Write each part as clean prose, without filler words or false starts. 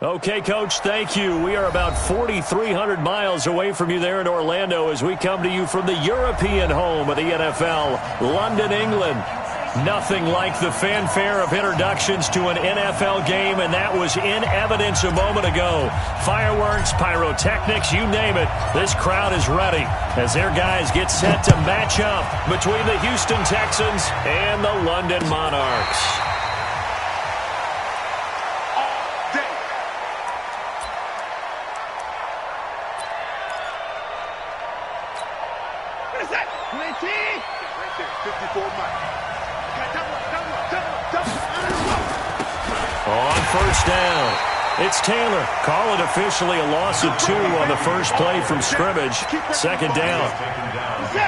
Okay, Coach, thank you. We are about 4,300 miles away from you there in Orlando as we come to you from the European home of the NFL, London, England. Nothing like the fanfare of introductions to an NFL game, and that was in evidence a moment ago. Fireworks, pyrotechnics, you name it. This crowd is ready as their guys get set to match up between the Houston Texans and the London Monarchs. What is that? 20? Right there, 54 miles. On first down, it's Taylor. Call it officially a loss of 2 on the first play from scrimmage. Second down.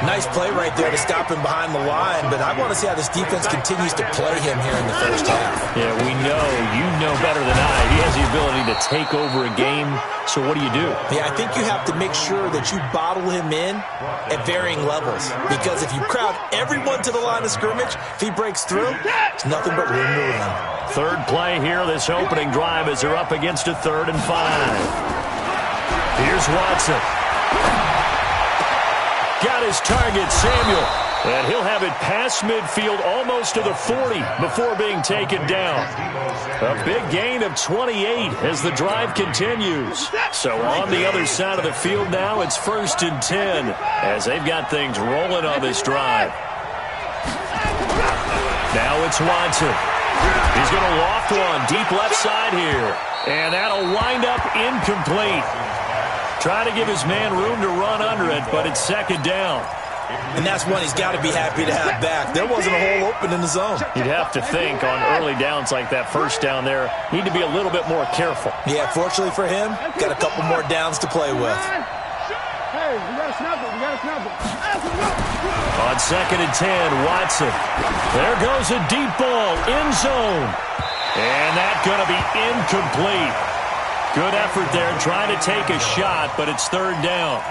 Nice play right there to stop him behind the line, but I want to see how this defense continues to play him here in the first half. Yeah, we know. You know better than I. He has the ability to take over a game, so what do you do? Yeah, I think you have to make sure that you bottle him in at varying levels, because if you crowd everyone to the line of scrimmage, if he breaks through, it's nothing but room to run. Third play here, this opening drive as they're up against a 3rd and 5. Here's Watson. Got his target, Samuel. And he'll have it past midfield almost to the 40 before being taken down. A big gain of 28 as the drive continues. So on the other side of the field now, it's 1st and 10 as they've got things rolling on this drive. Now it's Watson. He's going to loft one deep left side here. And that'll wind up incomplete. Try to give his man room to run under it, but it's 2nd down. And that's one he's got to be happy to have back. There wasn't a hole open in the zone. You'd have to think on early downs like that first down there, need to be a little bit more careful. Yeah, fortunately for him, got a couple more downs to play with. Hey, we got to snap it. We got to snap it. On 2nd and 10, Watson. There goes a deep ball, end zone. And that's going to be incomplete. Good effort there, trying to take a shot, but it's 3rd down.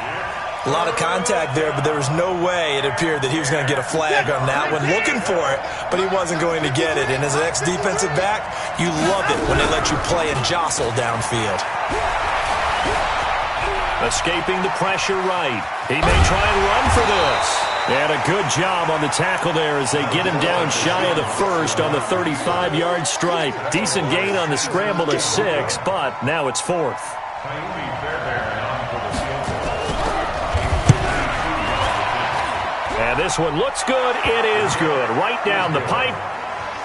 A lot of contact there, but there was no way it appeared that he was going to get a flag on that one. Looking for it, but he wasn't going to get it. And as an ex-defensive back, you love it when they let you play and jostle downfield. Escaping the pressure right. He may try and run for this. And a good job on the tackle there as they get him down shy of the 1st on the 35-yard stripe. Decent gain on the scramble to 6, but now it's 4th. And this one looks good. It is good. Right down the pipe.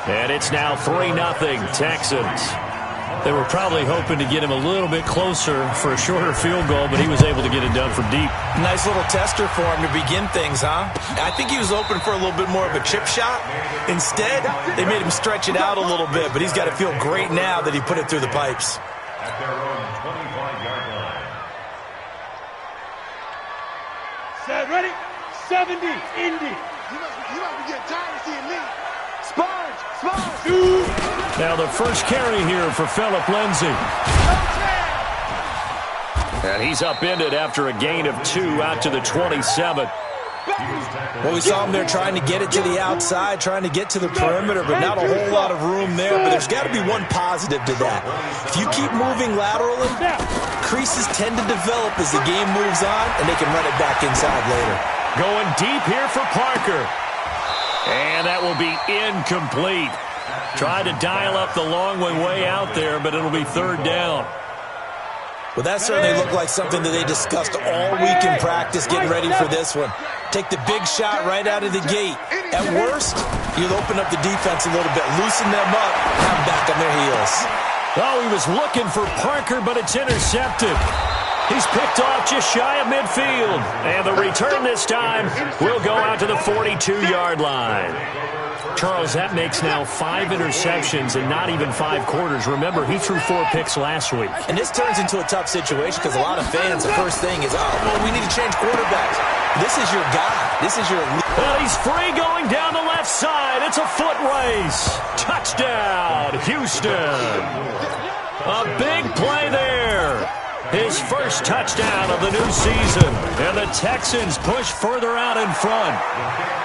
And it's now 3-0 Texans. They were probably hoping to get him a little bit closer for a shorter field goal, but he was able to get it done from deep. Nice little tester for him to begin things, huh? I think he was open for a little bit more of a chip shot. Instead, they made him stretch it out a little bit, but he's got to feel great now that he put it through the pipes. At their own 25-yard line. Set, ready? 70, Indy. You might be getting tired of seeing me. Sponge, sponge. Now the first carry here for Phillip Lindsay. And he's upended after a gain of 2 out to the 27. Well, we saw him there trying to get it to the outside, trying to get to the perimeter, but not a whole lot of room there. But there's got to be one positive to that. If you keep moving laterally, creases tend to develop as the game moves on, and they can run it back inside later. Going deep here for Parker. And that will be incomplete. Tried to dial up the long way out there, but it'll be 3rd down. Well, that certainly looked like something that they discussed all week in practice, getting ready for this one. Take the big shot right out of the gate. At worst, you'll open up the defense a little bit, loosen them up, have them back on their heels. Oh, he was looking for Parker, but it's intercepted. He's picked off just shy of midfield. And the return this time will go out to the 42-yard line. Charles, that makes now 5 interceptions in not even 5 quarters. Remember, he threw 4 picks last week. And this turns into a tough situation because a lot of fans, the first thing is, oh, well, we need to change quarterbacks. This is your guy. This is your leader. Well, he's free going down the left side. It's a foot race. Touchdown, Houston. A big play there. His first touchdown of the new season. And the Texans push further out in front.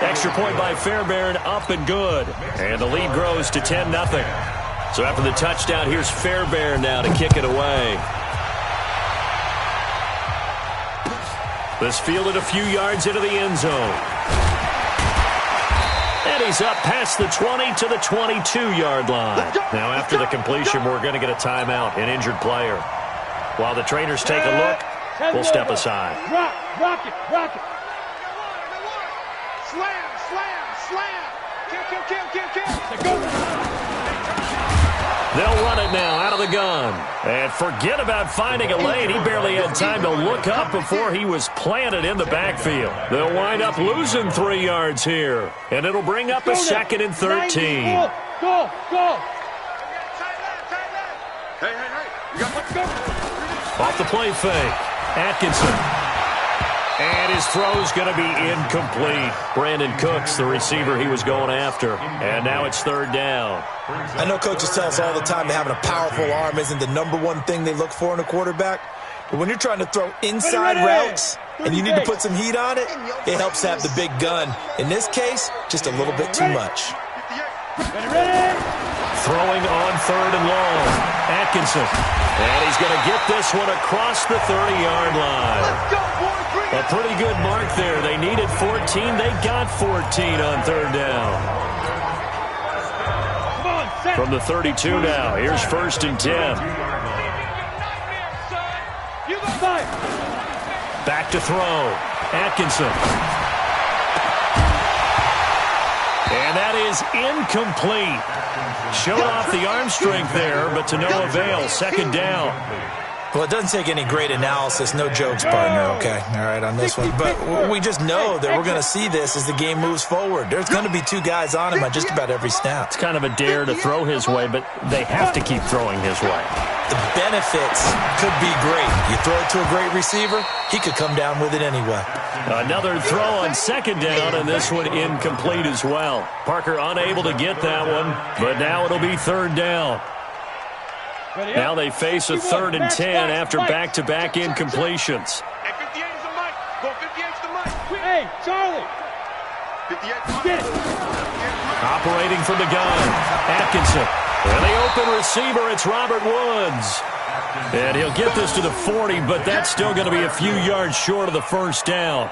Extra point by Fairbairn, up and good. And the lead grows to 10-0. So after the touchdown, here's Fairbairn now to kick it away. This fielded a few yards into the end zone. And he's up past the 20 to the 22-yard line. Now after the completion, we're going to get a timeout, an injured player. While the trainers take a look, we'll step aside. Rock it. Slam. Kill. They'll run it now out of the gun. And forget about finding a lane. He barely had time to look up before he was planted in the backfield. They'll wind up losing 3 yards here. And it'll bring up a 2nd and 13. Go. Hey. Off the play fake. Atkinson. And his throw's going to be incomplete. Brandon Cooks, the receiver he was going after. And now it's 3rd down. I know coaches tell us all the time that having a powerful arm isn't the #1 thing they look for in a quarterback. But when you're trying to throw inside routes and you need to put some heat on it, it helps to have the big gun. In this case, just a little bit too much. Throwing on 3rd and long. Atkinson. And he's going to get this one across the 30-yard line. A pretty good mark there. They needed 14. They got 14 on 3rd down. From the 32 now, here's 1st and 10. Back to throw. Atkinson. And that is incomplete. Showed off the arm strength there, but to no avail. 2nd down. Well, it doesn't take any great analysis. No jokes, partner, okay? All right, on this one. But we just know that we're going to see this as the game moves forward. There's going to be 2 guys on him at just about every snap. It's kind of a dare to throw his way, but they have to keep throwing his way. The benefits could be great. You throw it to a great receiver, he could come down with it anyway. Another throw on 2nd down, and this one incomplete as well. Parker unable to get that one, but now it'll be 3rd down. Now they face a 3rd and 10 after back-to-back incompletions. Hey, Charlie. Operating from the gun, Atkinson. And the open receiver, it's Robert Woods. And he'll get this to the 40, but that's still going to be a few yards short of the 1st down.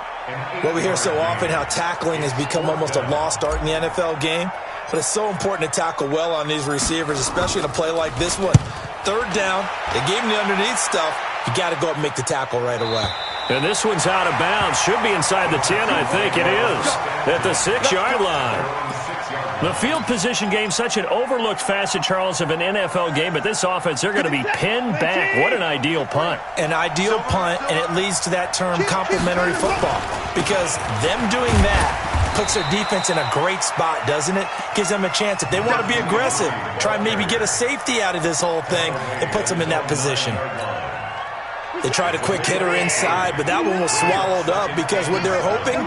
Well, we hear so often how tackling has become almost a lost art in the NFL game. But it's so important to tackle well on these receivers, especially in a play like this one. 3rd down, they gave him the underneath stuff. You got to go up and make the tackle right away. And this one's out of bounds. Should be inside the 10, I think it is. At the 6-yard line. The field position game, such an overlooked facet, Charles, of an NFL game. But this offense, they're going to be pinned back. What an ideal punt. An ideal punt, and it leads to that term complementary football. Because them doing that puts their defense in a great spot, doesn't it? Gives them a chance. If they want to be aggressive, try and maybe get a safety out of this whole thing, it puts them in that position. They tried a quick hitter inside, but that one was swallowed up because what they're hoping,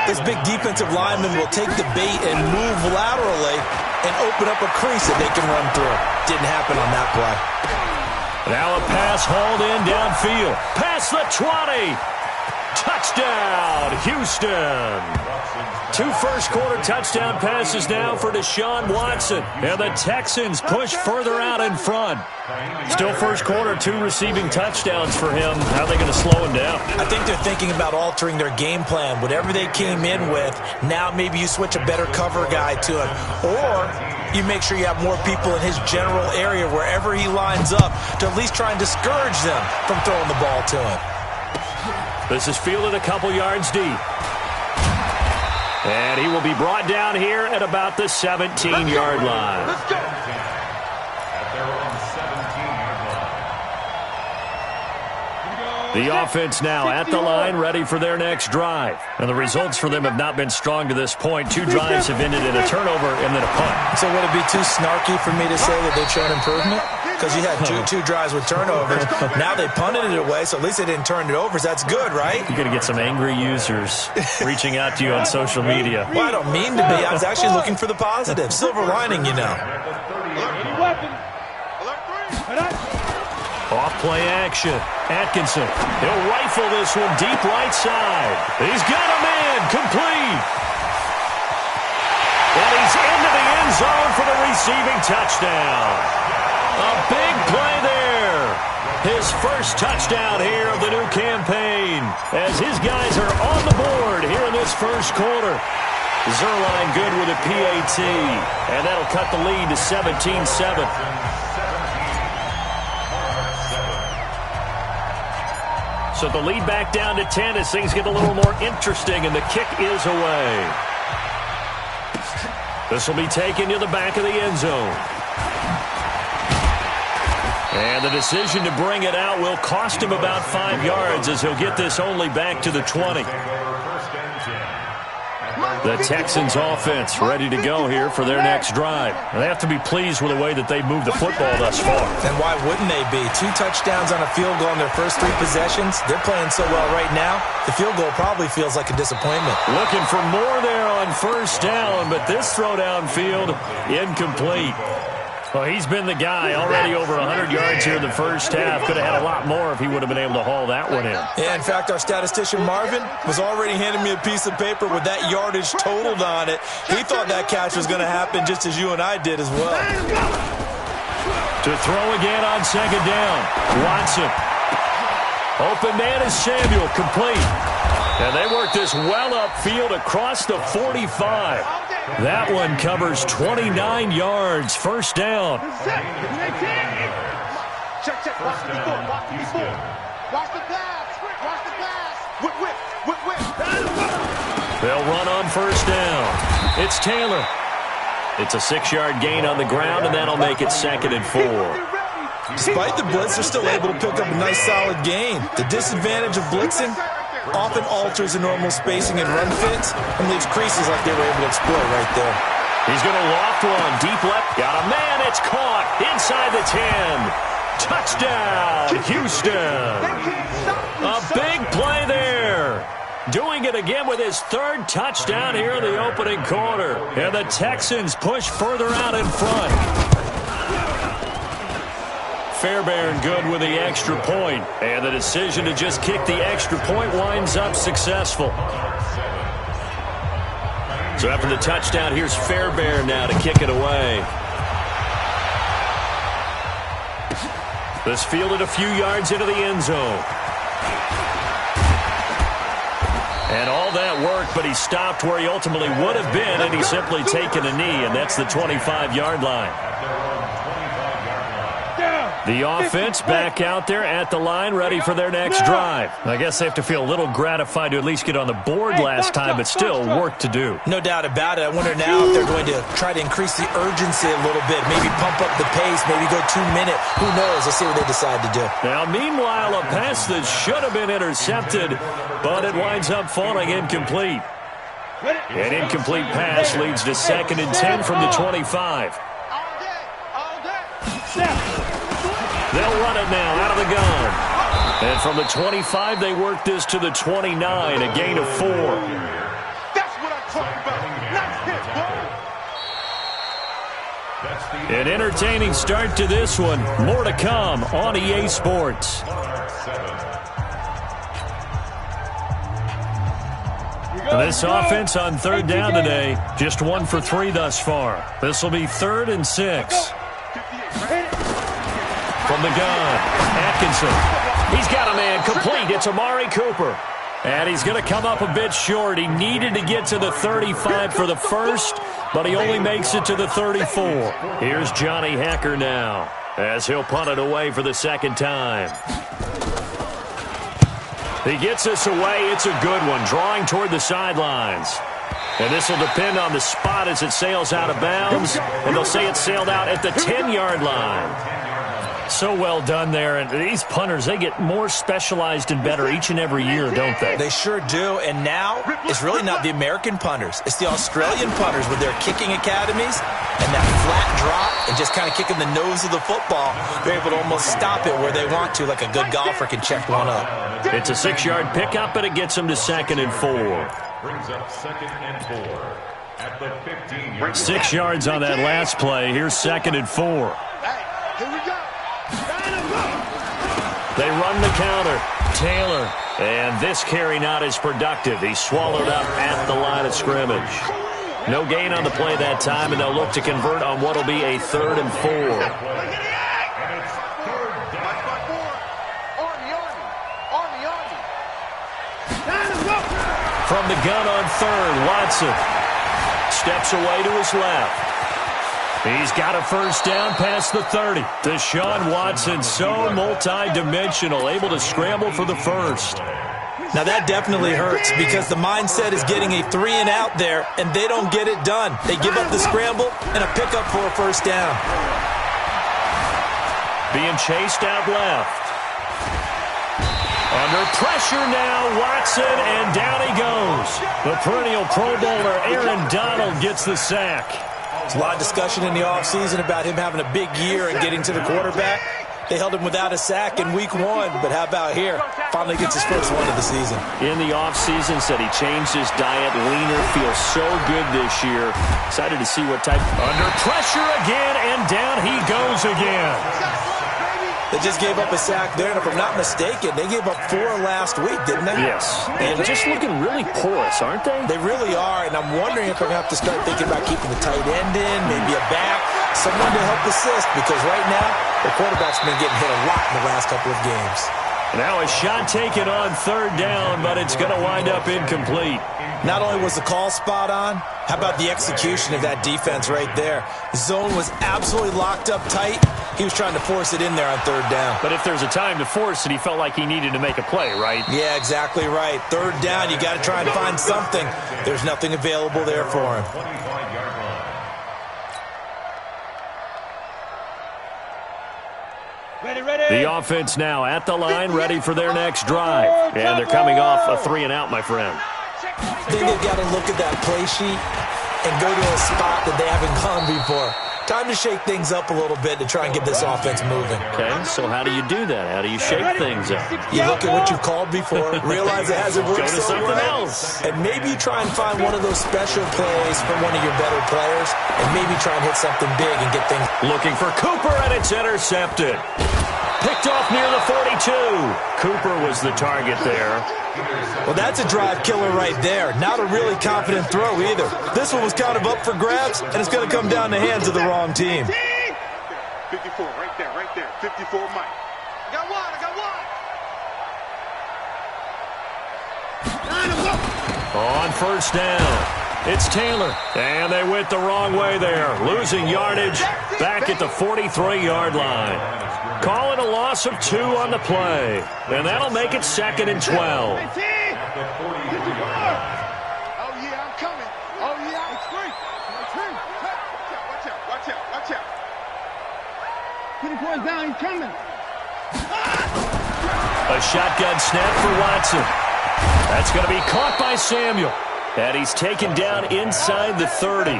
this big defensive lineman will take the bait and move laterally and open up a crease that they can run through. Didn't happen on that play. Now a pass hauled in downfield. Past the 20. Touchdown, Houston. 2 first-quarter touchdown passes now for Deshaun Watson. And the Texans push further out in front. Still first quarter, 2 receiving touchdowns for him. How are they going to slow him down? I think they're thinking about altering their game plan. Whatever they came in with, now maybe you switch a better cover guy to him. Or you make sure you have more people in his general area wherever he lines up to at least try and discourage them from throwing the ball to him. This is fielded a couple yards deep. And he will be brought down here at about the 17-yard line. Let's go. The offense now at the line, ready for their next drive. And the results for them have not been strong to this point. 2 drives have ended in a turnover and then a punt. So would it be too snarky for me to say that they've shown improvement? Because you had two drives with turnovers. Now they punted it away, so at least they didn't turn it over. So that's good, right? You're going to get some angry users reaching out to you on social media. Well, I don't mean to be. I was actually looking for the positive. Silver lining, you know. Any weapon. Off play action. Atkinson. He'll rifle this one deep right side. He's got a man complete. And he's into the end zone for the receiving touchdown. A big play there. His first touchdown here of the new campaign as his guys are on the board here in this first quarter. Zerline good with a PAT, and that'll cut the lead to 17-7. So the lead back down to 10 as things get a little more interesting, and the kick is away. This will be taken to the back of the end zone. And the decision to bring it out will cost him about 5 yards as he'll get this only back to the 20. The Texans offense ready to go here for their next drive. They have to be pleased with the way that they've moved the football thus far. And why wouldn't they be? 2 touchdowns on a field goal in their first 3 possessions. They're playing so well right now, the field goal probably feels like a disappointment. Looking for more there on first down, but this throw downfield incomplete. Well, he's been the guy already over 100 yards here in the first half. Could have had a lot more if he would have been able to haul that one in. Yeah, in fact, our statistician Marvin was already handing me a piece of paper with that yardage totaled on it. He thought that catch was going to happen just as you and I did as well. To throw again on second down. Watson. Open man is Samuel, complete. And they work this well upfield across the 45. That one covers 29 yards. First down. Check. Watch the pass. Whip. They'll run on first down. It's Taylor. It's a 6-yard gain on the ground, and that'll make it 2nd and 4. Despite the blitz, they're still able to pick up a nice solid gain. The disadvantage of blitzing often alters the normal spacing and run fits and leaves creases like they were able to exploit right there. He's going to loft one. Deep left. Got a man. It's caught. Inside the 10. Touchdown, Houston. A big play there. Doing it again with his 3rd touchdown here in the opening quarter. And the Texans push further out in front. Fairbairn good with the extra point, and the decision to just kick the extra point winds up successful. So after the touchdown, here's Fairbairn now to kick it away. This fielded a few yards into the end zone. And all that worked, but he stopped where he ultimately would have been, and he's simply taken a knee, and that's the 25-yard line. The offense back out there at the line, ready for their next drive. I guess they have to feel a little gratified to at least get on the board last time, but still work to do. No doubt about it. I wonder now if they're going to try to increase the urgency a little bit, maybe pump up the pace, maybe go 2-minute. Who knows? Let's see what they decide to do. Now, meanwhile, a pass that should have been intercepted, but it winds up falling incomplete. An incomplete pass leads to 2nd and 10 from the 25. They'll run it now out of the gun. And from the 25, they work this to the 29, a gain of 4. That's what I'm talking about. Nice hit, bro. An entertaining start to this one. More to come on EA Sports. This offense on 3rd down today, just 1 for 3 thus far. This will be 3rd and 6. From the gun, Atkinson. He's got a man complete. It's Amari Cooper. And he's going to come up a bit short. He needed to get to the 35 for the first, but he only makes it to the 34. Here's Johnny Hacker now as he'll punt it away for the 2nd time. He gets this away. It's a good one, drawing toward the sidelines. And this will depend on the spot as it sails out of bounds. And they'll say it sailed out at the 10-yard line. So well done there. And these punters, they get more specialized and better each and every year, don't they? They sure do. And now it's really not the American punters. It's the Australian punters with their kicking academies and that flat drop and just kind of kicking the nose of the football. They're able to almost stop it where they want to, like a good golfer can check one up. It's a 6-yard pickup, but it gets them to 2nd and 4. Brings up 2nd and 4 at the 15-yard 6 yards on that last play. Here's 2nd and 4. Hey, here we go. They run the counter. Taylor. And this carry not as productive. He's swallowed up at the line of scrimmage. No gain on the play that time, and they'll look to convert on what will be a 3rd and 4. From the gun on 3rd, Watson steps away to his left. He's got a 1st down past the 30. Deshaun Watson, so multi-dimensional, able to scramble for the 1st. Now that definitely hurts because the mindset is getting a 3-and-out there, and they don't get it done. They give up the scramble and a pickup for a 1st down. Being chased out left. Under pressure now, Watson, and down he goes. The perennial Pro Bowler, Aaron Donald, gets the sack. There's a lot of discussion in the offseason about him having a big year and getting to the quarterback. They held him without a sack in week 1, but how about here? Finally gets his 1st one of the season. In the offseason, said he changed his diet, leaner, feels so good this year. Excited to see what type. Under pressure again, and down he goes again. They just gave up a sack there, and if I'm not mistaken, they gave up 4 last week, didn't they? Yes, and just looking really porous, aren't they? They really are, and I'm wondering if I'm going to have to start thinking about keeping the tight end in, maybe a back, someone to help assist, because right now, the quarterback's been getting hit a lot in the last couple of games. Now a shot taken on 3rd down, but it's going to wind up incomplete. Not only was the call spot on, how about the execution of that defense right there? The zone was absolutely locked up tight. He was trying to force it in there on 3rd down. But if there's a time to force it, he felt like he needed to make a play, right? Yeah, exactly right. 3rd down, you got to try and find something. There's nothing available there for him. The offense now at the line, ready for their next drive. And they're coming off a 3-and-out, my friend. I think they've got to look at that play sheet and go to a spot that they haven't gone before. Time to shake things up a little bit to try and get this offense moving. Okay, so how do you do that? How do you shake things up? You look at what you've called before, realize it hasn't worked Go to so something well, else. and maybe you try and find one of those special plays from one of your better players, and maybe try and hit something big and get things. Looking for Cooper, and it's intercepted. Picked off near the 42. Cooper was the target there. Well, that's a drive killer right there. Not a really confident throw either. This one was kind of up for grabs, and it's going to come down the hands of the wrong team. 54, right there. 54, Mike. I got one. On 1st down, it's Taylor. And they went the wrong way there. Losing yardage back at the 43-yard line. Calling a loss of 2 on the play. And that'll make it 2nd and 12. Oh, yeah, I'm coming. Oh, yeah, it's free. Watch out. 24 down, he's coming. A shotgun snap for Watson. That's going to be caught by Samuel. And he's taken down inside the 30.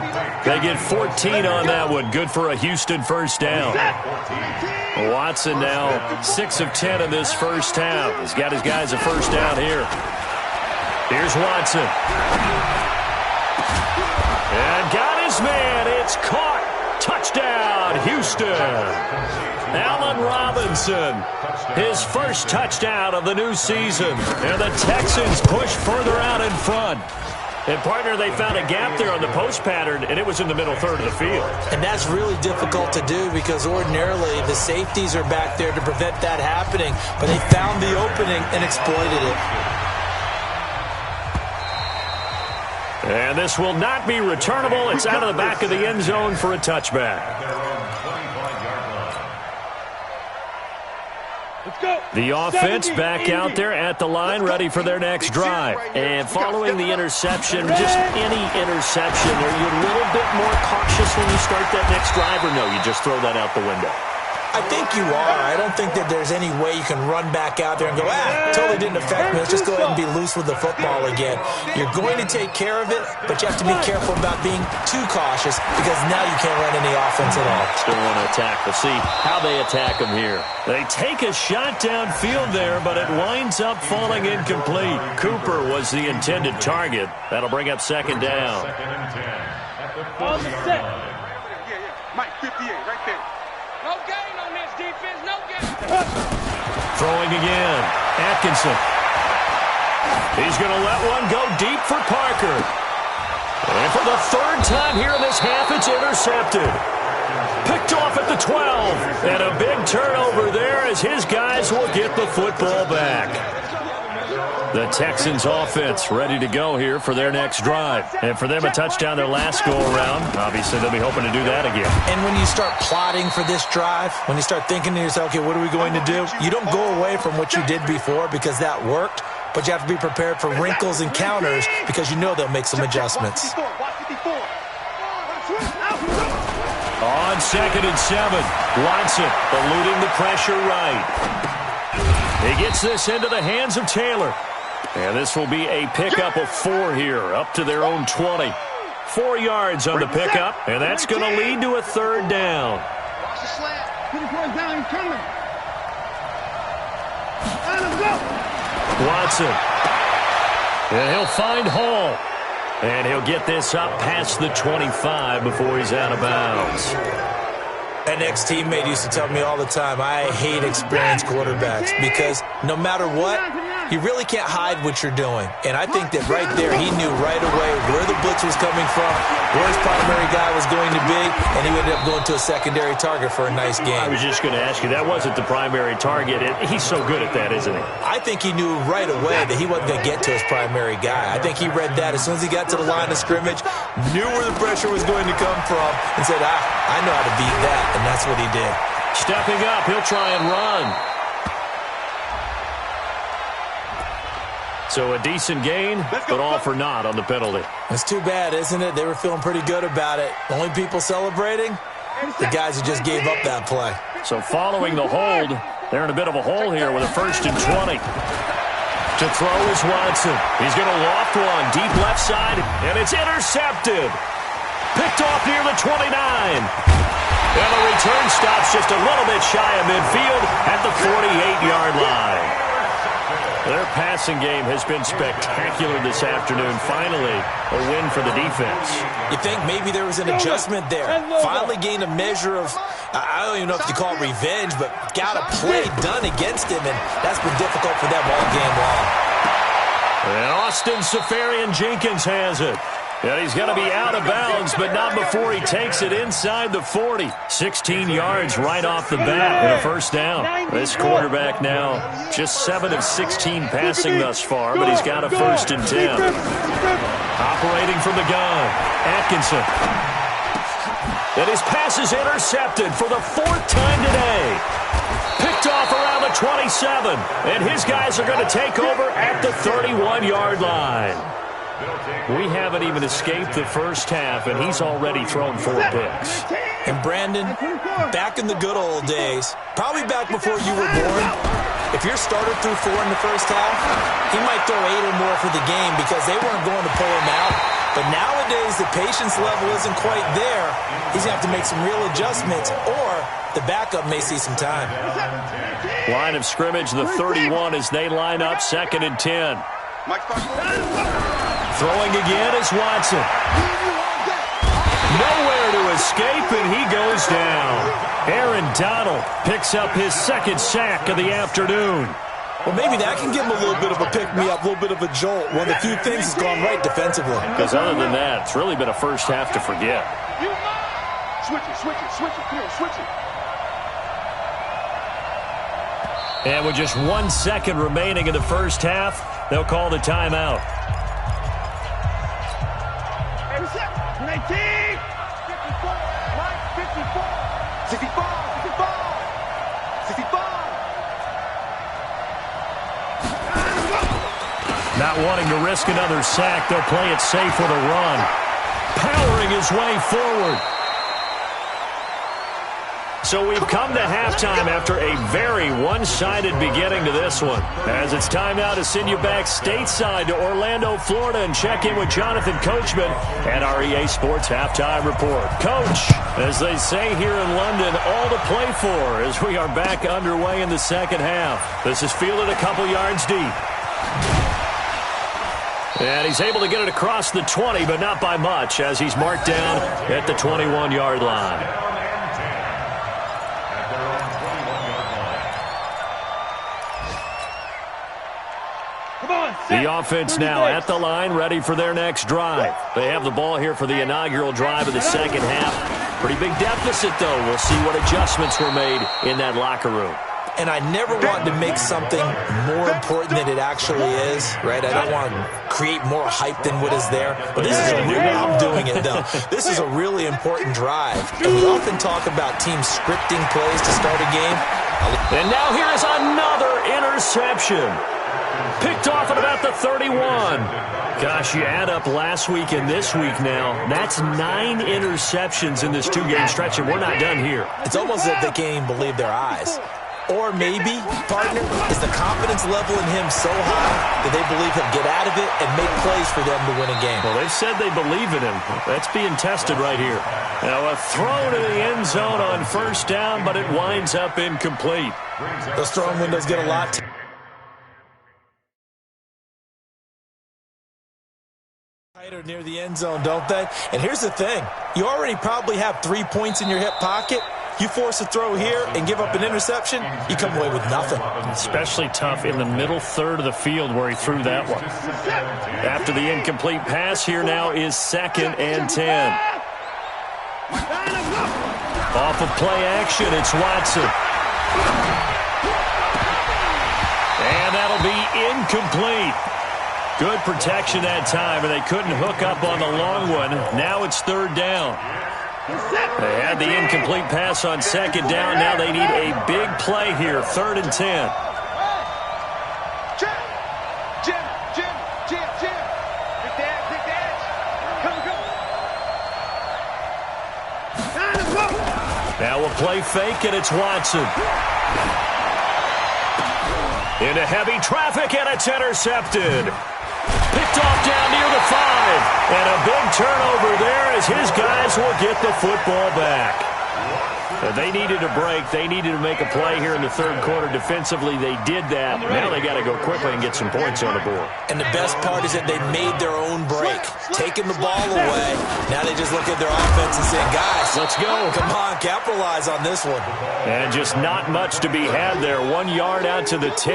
They get 14 on that one. Good for a Houston 1st down. Watson now 6 of 10 in this 1st half. He's got his guys a 1st down here. Here's Watson. And got his man. It's caught. Touchdown, Houston. Allen Robinson, his 1st touchdown of the new season. And the Texans push further out in front. And, partner, they found a gap there on the post pattern, and it was in the middle 3rd of the field. And that's really difficult to do because ordinarily the safeties are back there to prevent that happening. But they found the opening and exploited it. And this will not be returnable. It's out of the back of the end zone for a touchback. The offense back out there at the line, ready for their next drive. And following the interception, just any interception, are you a little bit more cautious when you start that next drive, or no, you just throw that out the window? I think you are. I don't think that there's any way you can run back out there and go, totally didn't affect me. Let's just go ahead and be loose with the football again. You're going to take care of it, but you have to be careful about being too cautious because now you can't run any offense at all. Still want to attack. We'll see how they attack them here. They take a shot downfield there, but it winds up falling incomplete. Cooper was the intended target. That'll bring up 2nd down. On the set. Mike, 58, right there. No gain on this defense, no gain. Throwing again. Atkinson. He's going to let one go deep for Parker. And for the third time here in this half, it's intercepted. Picked off at the 12. And a big turnover there as his guys will get the football back. The Texans offense ready to go here for their next drive. And for them, a touchdown their last go-around. Obviously, they'll be hoping to do that again. And when you start plotting for this drive, when you start thinking to yourself, okay, what are we going to do? You don't go away from what you did before because that worked, but you have to be prepared for wrinkles and counters because you know they'll make some adjustments. On 2nd and 7, Watson eluding the pressure right. He gets this into the hands of Taylor. And this will be a pickup of 4 here, up to their own 20. 4 yards on the pickup, and that's going to lead to a 3rd down. Watch the slant. Put the first down. He's coming. Let's go. Watson. And he'll find Hall. And he'll get this up past the 25 before he's out of bounds. An ex-teammate used to tell me all the time, I hate experienced quarterbacks because no matter what, you really can't hide what you're doing. And I think that right there, he knew right away where the blitz was coming from, where his primary guy was going to be, and he ended up going to a secondary target for a nice game. I was just going to ask you, that wasn't the primary target. He's so good at that, isn't he? I think he knew right away that he wasn't going to get to his primary guy. I think he read that as soon as he got to the line of scrimmage, knew where the pressure was going to come from, and said, I know how to beat that, and that's what he did. Stepping up, he'll try and run. So a decent gain, but all for naught on the penalty. It's too bad, isn't it? They were feeling pretty good about it. The only people celebrating, the guys who just gave up that play. So following the hold, they're in a bit of a hole here with a 1st and 20. To throw is Watson. He's going to loft one deep left side, and it's intercepted. Picked off near the 29. And the return stops just a little bit shy of midfield at the 48-yard line. Their passing game has been spectacular this afternoon. Finally, a win for the defense. You think maybe there was an adjustment there. Finally gained a measure of, I don't even know if you call it revenge, but got a play done against him, and that's been difficult for them all game long. And Austin Safarian-Jenkins has it. And he's going to be out of bounds, but not before he takes it inside the 40. 16 yards right off the bat and a 1st down. This quarterback now just 7 of 16 passing thus far, but he's got a 1st and 10. Operating from the gun, Atkinson. And his pass is intercepted for the 4th time today. Picked off around the 27, and his guys are going to take over at the 31-yard line. We haven't even escaped the first half, and he's already thrown 4 picks. And Brandon, back in the good old days, probably back before you were born, if your starter threw 4 in the first half, he might throw 8 or more for the game because they weren't going to pull him out. But nowadays, the patience level isn't quite there. He's going to have to make some real adjustments, or the backup may see some time. Line of scrimmage, the 31 as they line up 2nd and 10. Throwing again is Watson. Nowhere to escape, and he goes down. Aaron Donald picks up his 2nd sack of the afternoon. Well, maybe that can give him a little bit of a pick-me-up, a little bit of a jolt. One of the few things has gone right defensively. Because other than that, it's really been a first half to forget. Switch it. Come on, switch it. And with just 1 second remaining in the first half, they'll call the timeout. 19, 54, 64, 65. Not wanting to risk another sack, they'll play it safe with a run. Powering his way forward. So we've come to halftime after a very one-sided beginning to this one. As it's time now to send you back stateside to Orlando, Florida, and check in with Jonathan Coachman at our EA Sports Halftime Report. Coach, as they say here in London, all to play for as we are back underway in the second half. This is fielded a couple yards deep. And he's able to get it across the 20, but not by much, as he's marked down at the 21-yard line. Come on. The offense now at the line, ready for their next drive. They have the ball here for the inaugural drive of the second half. Pretty big deficit, though. We'll see what adjustments were made in that locker room. And I never want to make something more important than it actually is, right? I don't want to create more hype than what is there. But this is I'm doing it, though. This is a really important drive. And we often talk about teams scripting plays to start a game. And now here is another interception. Picked off at about the 31. Gosh, you add up last week and this week now. That's 9 interceptions in this 2-game stretch, and we're not done here. It's almost as if they can't even believe their eyes. Or maybe, partner, is the confidence level in him so high that they believe he'll get out of it and make plays for them to win a game. Well, they've said they believe in him. That's being tested right here. Now a throw to the end zone on first down, but it winds up incomplete. Those throwing windows get a lot tighter near the end zone, don't they? And here's the thing. You already probably have 3 points in your hip pocket. You force a throw here and give up an interception, you come away with nothing. Especially tough in the middle third of the field where he threw that one. After the incomplete pass, here now is 2nd and 10. Off of play action, it's Watson. And that'll be incomplete. Good protection that time, and they couldn't hook up on the long one. Now it's 3rd down. They had the incomplete pass on 2nd down. Now they need a big play here, 3rd and 10. Now a play fake, and it's Watson. Into heavy traffic, and it's intercepted. Picked off down near the 5. And a big turnover there as his guys will get the football back. They needed a break. They needed to make a play here in the 3rd quarter. Defensively, they did that. Now they got to go quickly and get some points on the board. And the best part is that they made their own break. Taking the ball away. Now they just look at their offense and say, guys, let's go. Come on, capitalize on this one. And just not much to be had there. 1 yard out to the 10.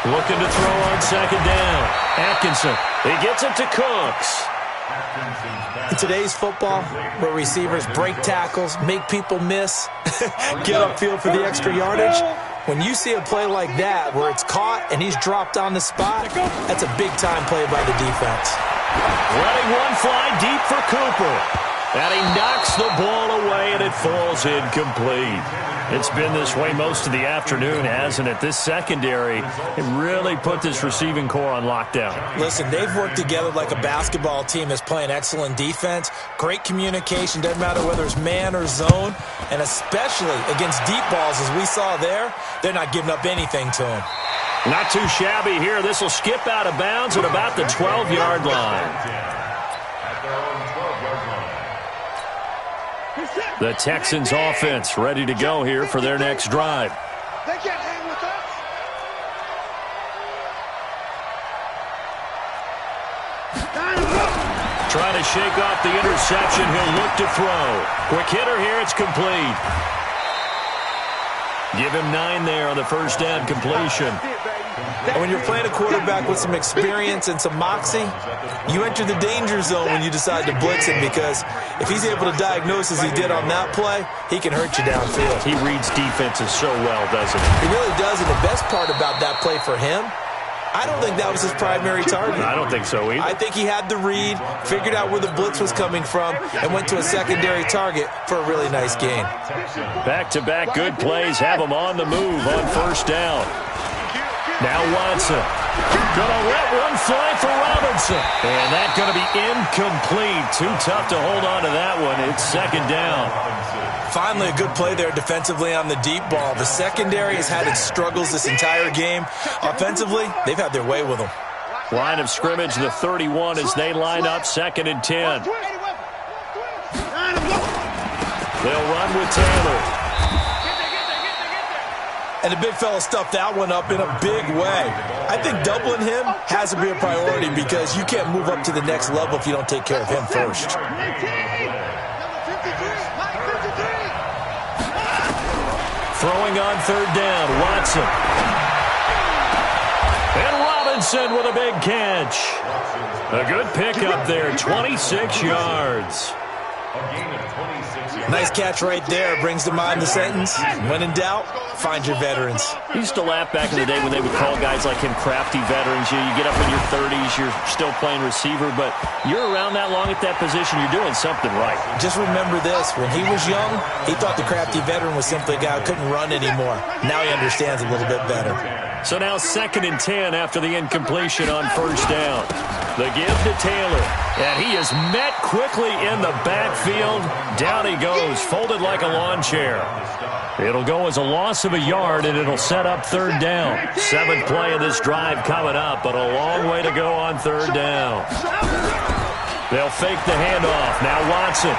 Looking to throw on 2nd down. Atkinson. He gets it to Cooks. In today's football, where receivers break tackles, make people miss, get upfield for the extra yardage, when you see a play like that where it's caught and he's dropped on the spot, that's a big-time play by the defense. Letting one fly deep for Cooper. And he knocks the ball away, and it falls incomplete. It's been this way most of the afternoon, hasn't it? This secondary really put this receiving core on lockdown. Listen, they've worked together like a basketball team that's playing excellent defense. Great communication, doesn't matter whether it's man or zone. And especially against deep balls, as we saw there, they're not giving up anything to them. Not too shabby here. This will skip out of bounds at about the 12-yard line. The Texans offense ready to go here for their next drive. They can't hang with us. Trying to shake off the interception. He'll look to throw. Quick hitter here. It's complete. Give him 9 there on the first down completion. And when you're playing a quarterback with some experience and some moxie, you enter the danger zone when you decide to blitz him, because if he's able to diagnose as he did on that play, he can hurt you downfield. He reads defenses so well, doesn't he? He really does, and the best part about that play for him, I don't think that was his primary target. I don't think so either. I think he had the read, figured out where the blitz was coming from, and went to a secondary target for a really nice gain. Back-to-back good plays have him on the move on first down. Now Watson. Gonna let one fly for Robinson. And that's going to be incomplete. Too tough to hold on to that one. It's 2nd down. Finally, a good play there defensively on the deep ball. The secondary has had its struggles this entire game. Offensively, they've had their way with them. Line of scrimmage, the 31 as they line up 2nd and 10. They'll run with Taylor. And the big fella stuffed that one up in a big way. I think doubling him has to be a priority, because you can't move up to the next level if you don't take care of him first. Throwing on third down, Watson. And Robinson with a big catch. A good pickup there, 26 yards. Nice catch right there. Brings to mind the sentence, when in doubt, find your veterans. I used to laugh back in the day when they would call guys like him crafty veterans. You get up in your 30s, you're still playing receiver, but you're around that long at that position, you're doing something right. Just remember this. When he was young, he thought the crafty veteran was simply a guy who couldn't run anymore. Now he understands a little bit better. So now 2nd and 10 after the incompletion on first down. The give to Taylor, and he is met quickly in the backfield. Down he goes, folded like a lawn chair. It'll go as a loss of a yard, and it'll set up third down. 7th play of this drive coming up, but a long way to go on third down. They'll fake the handoff. Now Watson.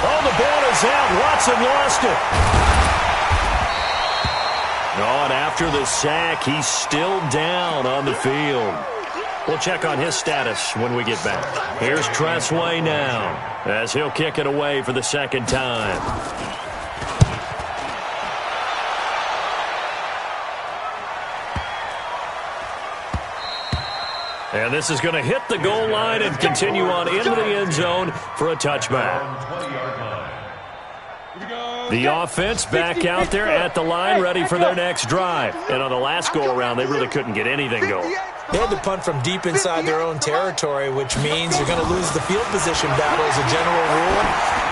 Oh, the ball is out. Watson lost it. Oh, and after the sack, he's still down on the field. We'll check on his status when we get back. Here's Tressway now, as he'll kick it away for the 2nd time. And this is going to hit the goal line and continue on into the end zone for a touchback. The offense back out there at the line, ready for their next drive. And on the last go-around, they really couldn't get anything going. They had to punt from deep inside their own territory, which means you're going to lose the field position battle as a general rule.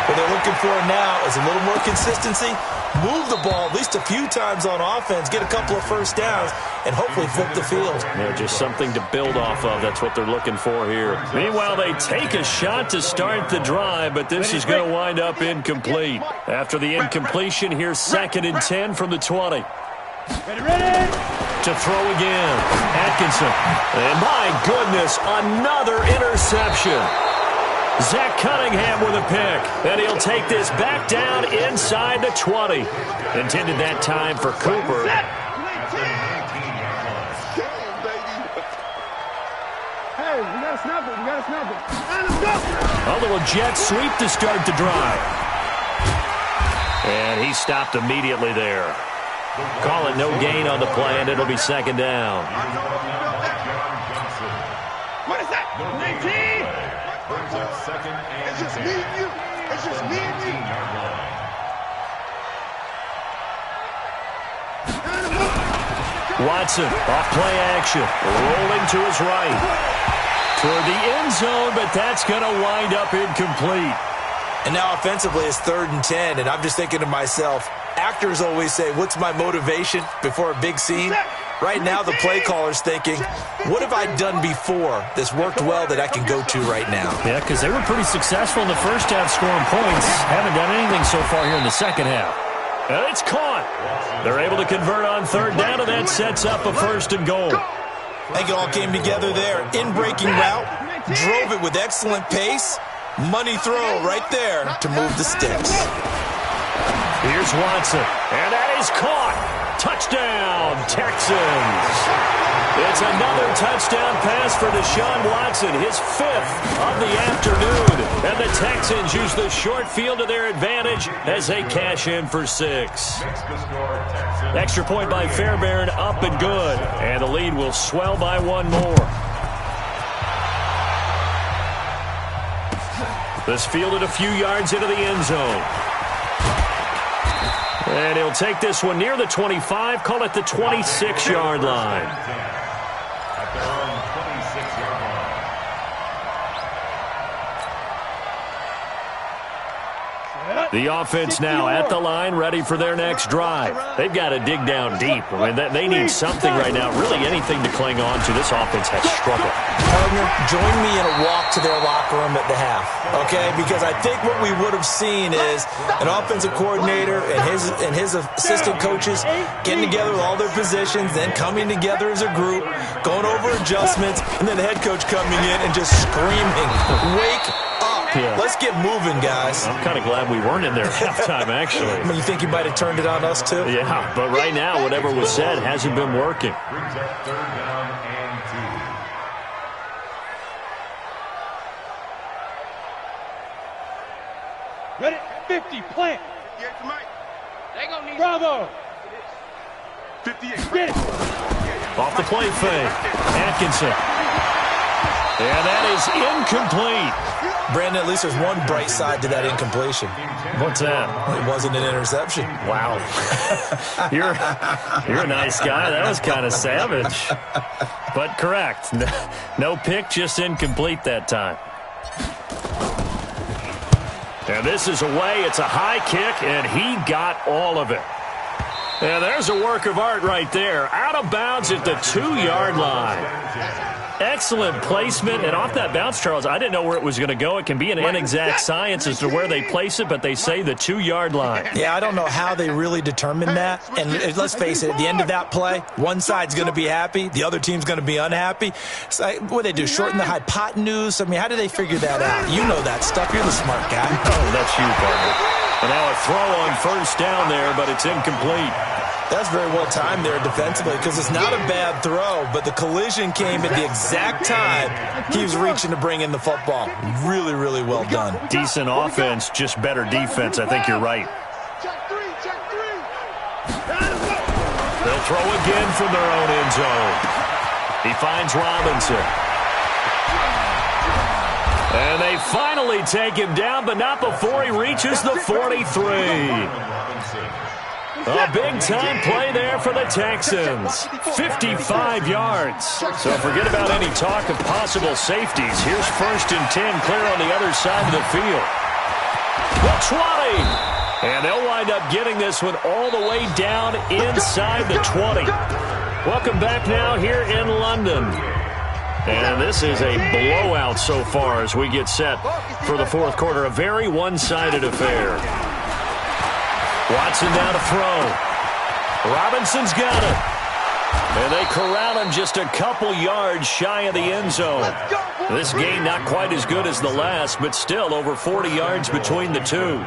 What they're looking for now is a little more consistency, move the ball at least a few times on offense, get a couple of first downs, and hopefully flip the field. Yeah, just something to build off of. That's what they're looking for here. Meanwhile, they take a shot to start the drive, but this is going to wind up incomplete. After the incompletion, here's 2nd and 10 from the 20. Ready? To throw again, Atkinson. And my goodness, another interception. Zach Cunningham with a pick. And he'll take this back down inside the 20. Intended that time for Cooper. Hey, we gotta snap it. We gotta snap it. Let's go. A little jet sweep to start the drive. And he stopped immediately there. Call it no gain on the play, and it'll be 2nd down. What is that? 19? It's just me and you. It's just me and you. Watson, off play action, rolling to his right. Toward the end zone, but that's going to wind up incomplete. And now offensively it's 3rd and 10, and I'm just thinking to myself, actors always say, what's my motivation before a big scene? Right now the play caller's thinking, what have I done before that's worked well that I can go to right now? Yeah, because they were pretty successful in the first half scoring points. Haven't done anything so far here in the second half. And it's caught. They're able to convert on third down, and that sets up a 1st and goal. I think it all came together there. In-breaking route, drove it with excellent pace. Money throw right there to move the sticks. Here's Watson, and that is caught. Touchdown, Texans. It's another touchdown pass for Deshaun Watson, his 5th of the afternoon. And the Texans use the short field to their advantage as they cash in for 6. Extra point by Fairbairn, up and good. And the lead will swell by 1 more. This fielded a few yards into the end zone. And he'll take this one near the 25, call it the 26-yard line. At their own 26-yard line. The offense now at the line, ready for their next drive. They've got to dig down deep. I mean, they need something right now, really anything to cling on to. This offense has struggled. Partner, join me in a walk to their locker room at the half, okay? Because I think what we would have seen is an offensive coordinator and his assistant coaches getting together with all their positions, then coming together as a group, going over adjustments, and then the head coach coming in and just screaming, wake up. Yeah. Let's get moving, guys. I'm kind of glad we weren't in there at halftime, actually. I mean, you think you might have turned it on us, too? Yeah, but right now, whatever was said hasn't been working. Brings up 3rd down and 2. Ready? 50, plant. Yeah, Mike. Bravo. 58. Off the play fake. Atkinson. And that is incomplete. Brandon, at least there's one bright side to that incompletion. What's that? It wasn't an interception. Wow. You're a nice guy. That was kind of savage. But correct. No pick, just incomplete that time. And this is away. It's a high kick, and he got all of it. And there's a work of art right there. Out of bounds at the 2-yard line. Excellent placement. And off that bounce, Charles, I didn't know where it was going to go. It can be an inexact science as to where they place it, but they say the 2-yard line. Yeah, I don't know how they really determined that. And let's face it, at the end of that play, one side's going to be happy, the other team's going to be unhappy. It's like, what do they do, shorten the hypotenuse? I mean, how do they figure that out? You know that stuff. You're the smart guy. Oh, that's you, partner. And now a throw on first down there, but it's incomplete. That's very well timed there defensively because it's not a bad throw, but the collision came at the exact time he was reaching to bring in the football. Really, really well done. Decent offense, just better defense. I think you're right. They'll throw again from their own end zone. He finds Robinson. And they finally take him down, but not before he reaches the 43. A big-time play there for the Texans. 55 yards. So forget about any talk of possible safeties. Here's 1st and 10 clear on the other side of the field. The 20. And they'll wind up getting this one all the way down inside the 20. Welcome back now here in London. And this is a blowout so far as we get set for the fourth quarter. A very one-sided affair. Watson down to throw. Robinson's got it. And they corral him just a couple yards shy of the end zone. This game not quite as good as the last, but still over 40 yards between the two.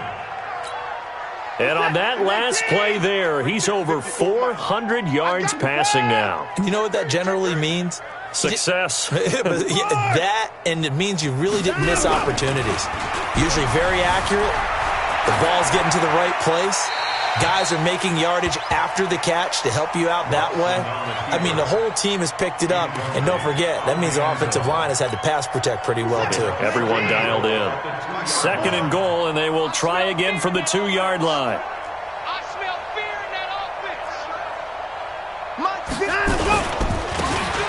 And on that last play there, he's over 400 yards passing now. You know what that generally means? Success. That, and it means you really didn't miss opportunities. Usually very accurate. The ball's getting to the right place. Guys are making yardage after the catch to help you out that way. I mean, the whole team has picked it up. And don't forget, that means the offensive line has had to pass protect pretty well, too. Everyone dialed in. 2nd and goal, and they will try again from the 2-yard line. I smell fear in that offense.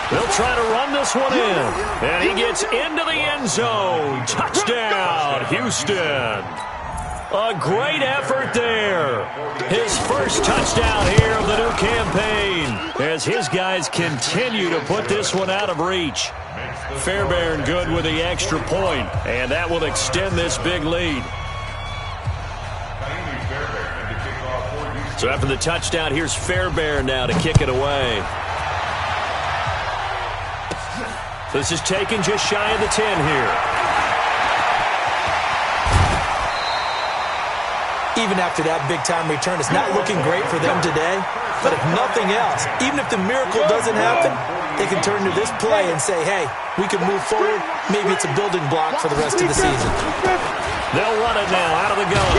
They'll try to run this one in. And he gets into the end zone. Touchdown, Houston. A great effort there. His first touchdown here of the new campaign as his guys continue to put this one out of reach. Fairbairn good with the extra point, and that will extend this big lead. So after the touchdown, here's Fairbairn now to kick it away. This is taken just shy of the 10 here. Even after that big-time return, it's not looking great for them today. But if nothing else, even if the miracle doesn't happen, they can turn to this play and say, hey, we can move forward. Maybe it's a building block for the rest of the season. They'll run it now out of the gun.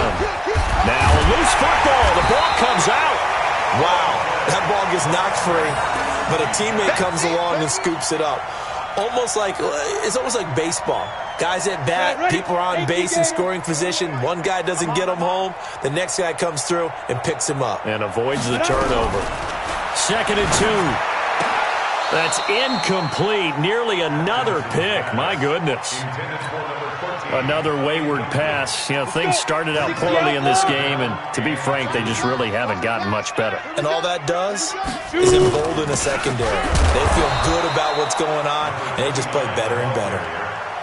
Now a loose football. The ball comes out. Wow, that ball gets knocked free, but a teammate comes along and scoops it up. It's almost like baseball. Guys at bat, people are on base in scoring position. One guy doesn't get him home. The next guy comes through and picks him up. And avoids the turnover. 2nd and 2. That's incomplete. Nearly another pick. My goodness. Another wayward pass. You know, things started out poorly in this game, and to be frank, they just really haven't gotten much better. And all that does is embolden the secondary. They feel good about what's going on, and they just play better and better.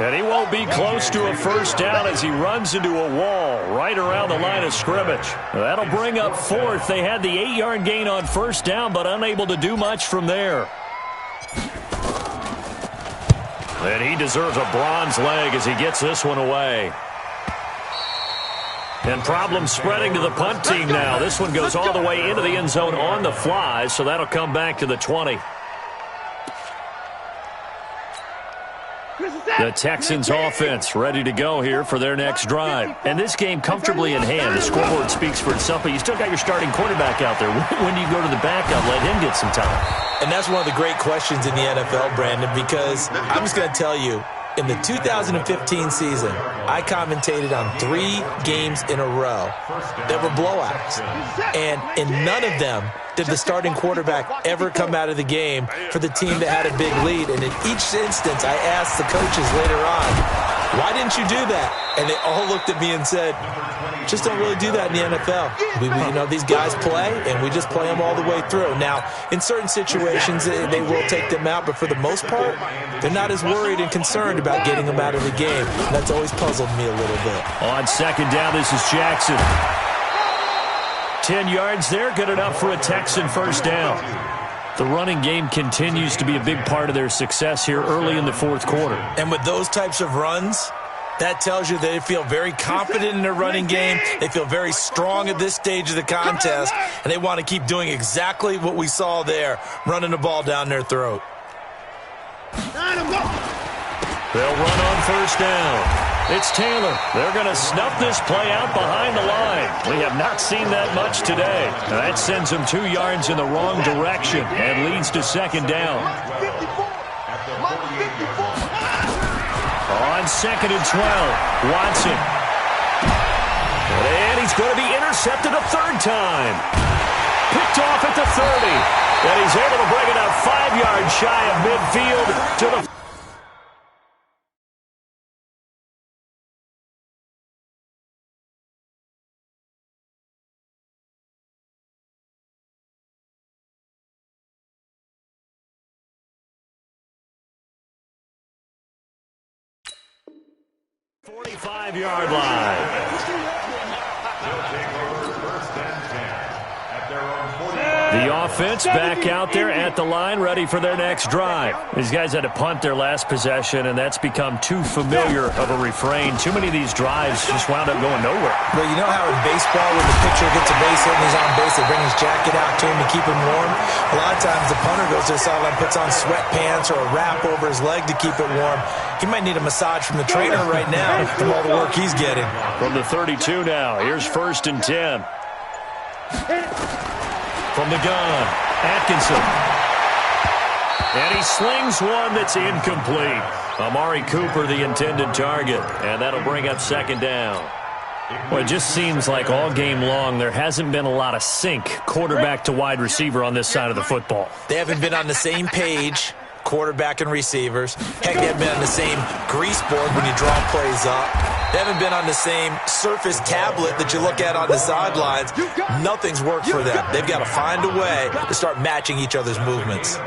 And he won't be close to a first down as he runs into a wall right around the line of scrimmage. That'll bring up 4th. They had the 8-yard gain on first down, but unable to do much from there. And he deserves a bronze leg as he gets this one away. And problems spreading to the punt team now. This one goes all the way into the end zone on the fly, so that'll come back to the 20. The Texans offense ready to go here for their next drive. And this game comfortably in hand. The scoreboard speaks for itself, but you still got your starting quarterback out there. When do you go to the backup, let him get some time? And that's one of the great questions in the NFL, Brandon, because I'm just going to tell you, in the 2015 season, I commentated on 3 games in a row that were blowouts. And in none of them did the starting quarterback ever come out of the game for the team that had a big lead. And in each instance, I asked the coaches later on, why didn't you do that? And they all looked at me and said, just don't really do that in the NFL. These guys play, and we just play them all the way through. Now, in certain situations, they will take them out, but for the most part, they're not as worried and concerned about getting them out of the game. And that's always puzzled me a little bit. On second down, this is Jackson. 10 yards there, good enough for a Texan first down. The running game continues to be a big part of their success here early in the fourth quarter. And with those types of runs, that tells you they feel very confident in their running game. They feel very strong at this stage of the contest, and they want to keep doing exactly what we saw there, running the ball down their throat. They'll run on first down. It's Taylor. They're going to snuff this play out behind the line. We have not seen that much today. That sends them 2 yards in the wrong direction and leads to second down. On second and 12, Watson. And he's going to be intercepted a third time. Picked off at the 30. And he's able to bring it up 5 yards shy of midfield to the 45-yard line. The offense back out there at the line, ready for their next drive. These guys had to punt their last possession, and that's become too familiar of a refrain. Too many of these drives just wound up going nowhere. But you know how in baseball, when the pitcher gets a base hit and he's on base, they bring his jacket out to him to keep him warm? A lot of times the punter goes to the sideline, puts on sweatpants or a wrap over his leg to keep it warm. He might need a massage from the trainer right now from all the work he's getting. From the 32 now, here's first and 10. From the gun, Atkinson. And he slings one that's incomplete. Amari Cooper, the intended target. And that'll bring up second down. Well, it just seems like all game long there hasn't been a lot of sync quarterback to wide receiver on this side of the football. They haven't been on the same page, quarterback and receivers. Heck, they haven't been on the same grease board when you draw plays up. They haven't been on the same Surface tablet that you look at on the sidelines. Nothing's worked for them. They've got to find a way to start matching each other's movements.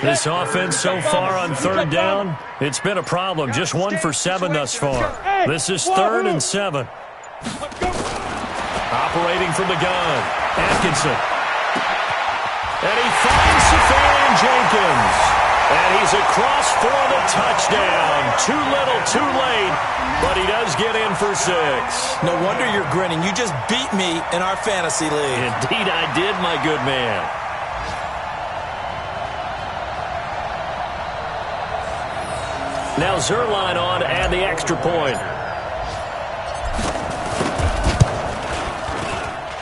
This offense so far on third down, it's been a problem. Just 1 for 7 thus far. This is 3rd and 7. Operating from the gun, Atkinson. And he finds Safarian Jenkins. And he's across for the touchdown. Too little, too late, but he does get in for 6. No wonder you're grinning. You just beat me in our fantasy league. Indeed I did, my good man. Now Zerline on to add the extra point.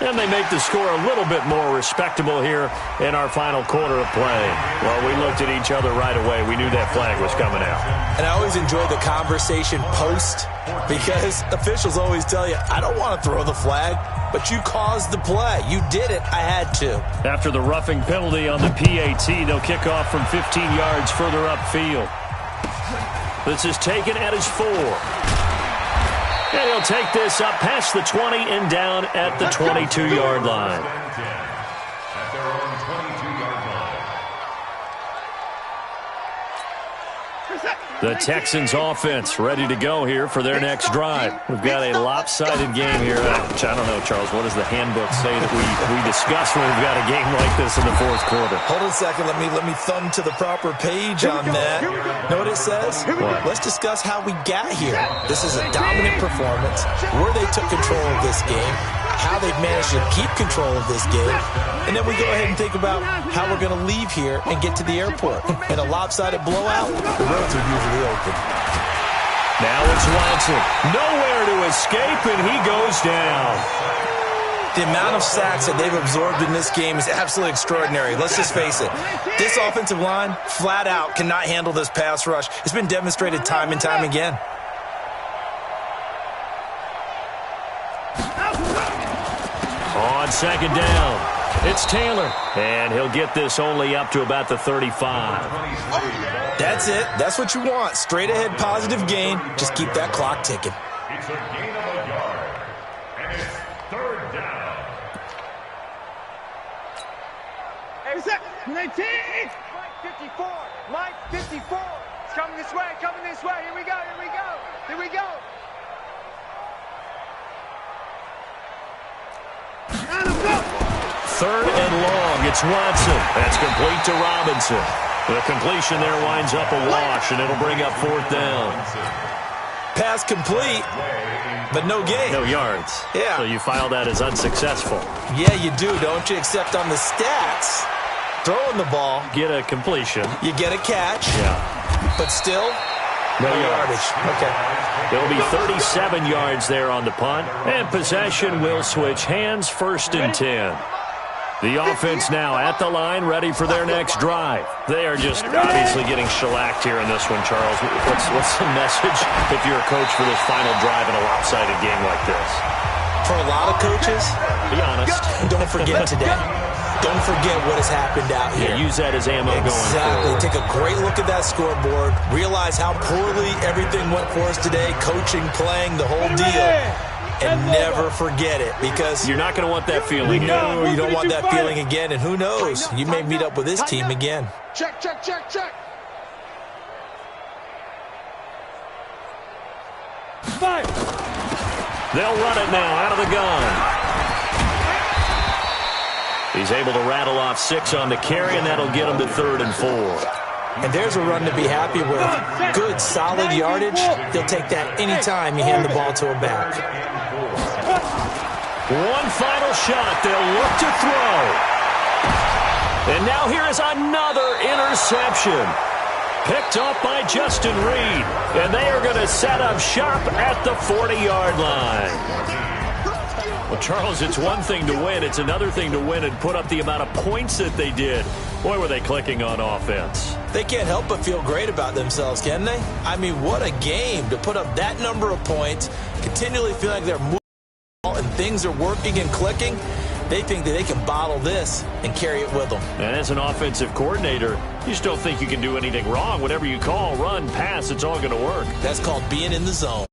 And they make the score a little bit more respectable here in our final quarter of play. Well, we looked at each other right away. We knew that flag was coming out. And I always enjoy the conversation post because officials always tell you, I don't want to throw the flag, but you caused the play. You did it. I had to. After the roughing penalty on the PAT, they'll kick off from 15 yards further upfield. This is taken at his 4. And he'll take this up past the 20 and down at the 22-yard line. At their own 22-yard line. The Texans offense ready to go here for their next drive. We've got a lopsided game here. I don't know, Charles, what does the handbook say that we discuss when we've got a game like this in the fourth quarter? Hold on a second. Let me thumb to the proper page on that. Know what it says? What? Let's discuss how we got here. This is a dominant performance, where they took control of this game, how they've managed to keep control of this game. And then we go ahead and think about how we're going to leave here and get to the airport. In a lopsided blowout, the roads are usually open. Now it's Watson. Nowhere to escape, and he goes down. The amount of sacks that they've absorbed in this game is absolutely extraordinary. Let's just face it. This offensive line, flat out, cannot handle this pass rush. It's been demonstrated time and time again. On second down, it's Taylor. And he'll get this only up to about the 35. That's it. That's what you want. Straight ahead positive gain. Just keep that clock ticking. It's a gain of a yard. And it's third down. Hey, what's up? 19! Mike 54. Mike 54. It's coming this way, coming this way. Here we go, here we go. Here we go. Third and long, it's Watson. That's complete to Robinson. The completion there winds up a wash, and it'll bring up fourth down. Pass complete, but no gain. No yards. Yeah. So you file that as unsuccessful. Yeah, you do, don't you? Except on the stats, throwing the ball, Get a completion. you get a catch, Yeah. but still, No no yards. yardage. Okay. There'll be 37 yards there on the punt, and possession will switch hands, 1st and 10. The offense now at the line, ready for their next drive. They are just obviously getting shellacked here in this one, Charles. What's the message if you're a coach for this final drive in a lopsided game like this? For a lot of coaches, Be honest. don't forget today. Don't forget what has happened out here. Yeah, use that as ammo going Exactly. forward. Take a great look at that scoreboard. Realize how poorly everything went for us today. Coaching, playing, the whole deal. And never forget it, because You're not going to want that feeling. no, you don't want that feeling again. And who knows? You may meet up with this team again. Check, check, check, check. 5. They'll run it now out of the gun. He's able to rattle off 6 on the carry, and that'll get him to 3rd and 4. And there's a run to be happy with. Good, solid yardage. They'll take that anytime you hand the ball to a back. One final shot. They'll look to throw. And now here is another interception. Picked up by Justin Reed. And they are going to set up shop at the 40-yard line. Well, Charles, it's one thing to win. It's another thing to win and put up the amount of points that they did. Boy, were they clicking on offense. They can't help but feel great about themselves, can they? I mean, what a game to put up that number of points, continually feel like they're moving and things are working and clicking. They think that they can bottle this and carry it with them. And as an offensive coordinator, you just don't think you can do anything wrong. Whatever you call, run, pass, it's all going to work. That's called being in the zone.